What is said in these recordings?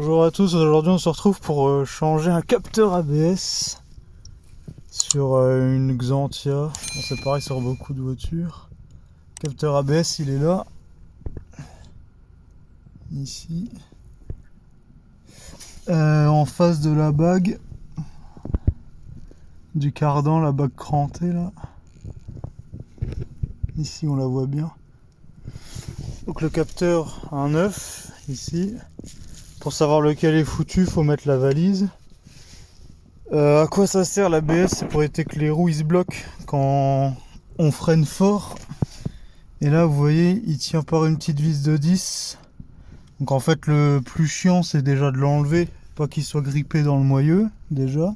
Bonjour à tous, aujourd'hui on se retrouve pour changer un capteur ABS sur une Xantia. Bon, c'est pareil sur beaucoup de voitures. Capteur ABS, il est là, ici, en face de la bague du cardan, la bague crantée là. Ici on la voit bien. Donc le capteur a un œuf ici. Pour savoir lequel est foutu, faut mettre la valise. À quoi ça sert l'ABS? C'est pour éviter que les roues ils se bloquent quand on freine fort. Et là vous voyez, il tient par une petite vis de 10. Donc en fait le plus chiant c'est déjà de l'enlever, pas qu'il soit grippé dans le moyeu déjà.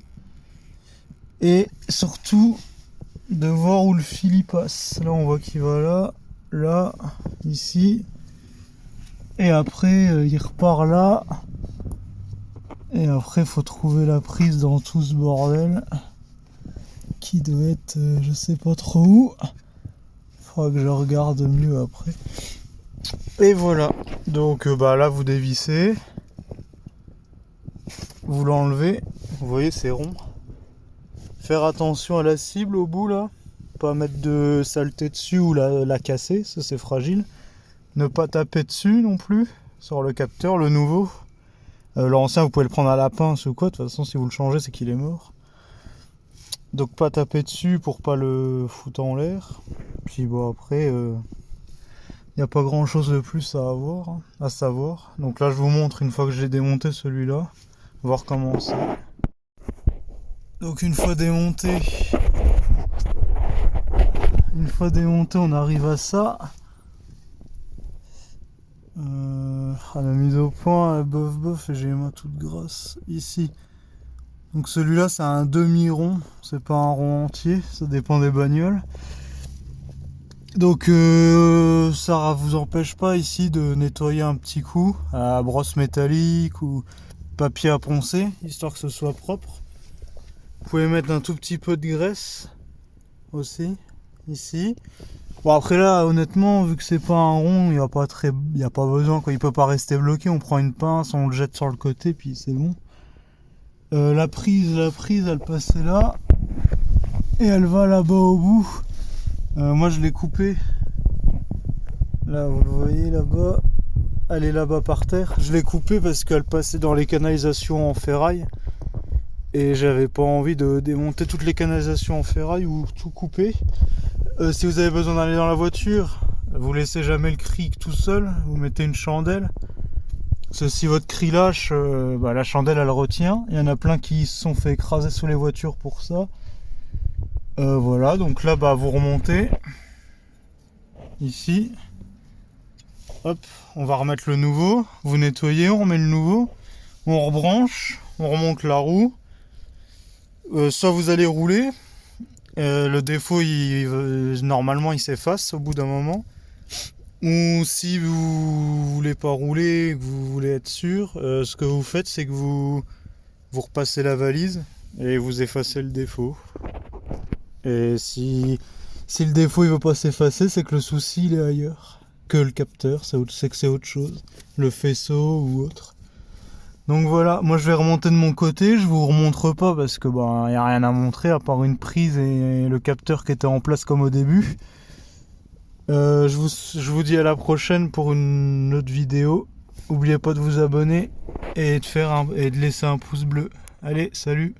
Et surtout de voir où le fil y passe. Là on voit qu'il va là, là, ici. Et après il repart là. Et après il faut trouver la prise dans tout ce bordel. Qui doit être je sais pas trop où. Faudra que je regarde mieux après. Et voilà. Donc là vous dévissez. Vous l'enlevez. Vous voyez c'est rond. Faire attention à la cible au bout là. Pas mettre de saleté dessus ou la casser. Ça c'est fragile. Ne pas taper dessus non plus. Sur le capteur, le nouveau. L'ancien vous pouvez le prendre à la pince ou quoi. De toute façon si vous le changez c'est qu'il est mort. Donc pas taper dessus pour pas le foutre en l'air. Puis bon après il n'y a pas grand chose de plus à savoir. Donc là je vous montre une fois que j'ai démonté celui-là. Voir comment c'est. Donc une fois démonté on arrive à ça. À la mise au point, bof et j'ai les mains toutes grasses ici. Donc celui-là c'est un demi-rond, c'est pas un rond entier, ça dépend des bagnoles. Donc ça vous empêche pas ici de nettoyer un petit coup à brosse métallique ou papier à poncer, histoire que ce soit propre. Vous pouvez mettre un tout petit peu de graisse aussi, ici. Bon après là honnêtement vu que c'est pas un rond, il y a pas besoin quoi, il peut pas rester bloqué, on prend une pince, on le jette sur le côté puis c'est bon. La prise elle passait là et elle va là-bas au bout. Moi je l'ai coupée. Là vous le voyez là-bas, elle est là-bas par terre. Je l'ai coupée parce qu'elle passait dans les canalisations en ferraille. Et j'avais pas envie de démonter toutes les canalisations en ferraille ou tout couper. Si vous avez besoin d'aller dans la voiture, vous laissez jamais le cric tout seul, vous mettez une chandelle. Parce que si votre cri lâche, la chandelle elle retient. Il y en a plein qui se sont fait écraser sous les voitures pour ça. Voilà, donc là vous remontez. Ici. Hop, on va remettre le nouveau. Vous nettoyez, on remet le nouveau. On rebranche, on remonte la roue. Soit vous allez rouler. Le défaut, normalement, il s'efface au bout d'un moment. Ou si vous voulez pas rouler, que vous voulez être sûr, ce que vous faites, c'est que vous repassez la valise et vous effacez le défaut. Et si le défaut il veut pas s'effacer, c'est que le souci il est ailleurs que le capteur, c'est que c'est autre chose, le faisceau ou autre. Donc voilà, moi je vais remonter de mon côté, je vous remontre pas parce que y a rien à montrer à part une prise et le capteur qui était en place comme au début. Je vous dis à la prochaine pour une autre vidéo. N'oubliez pas de vous abonner et de laisser un pouce bleu. Allez, salut!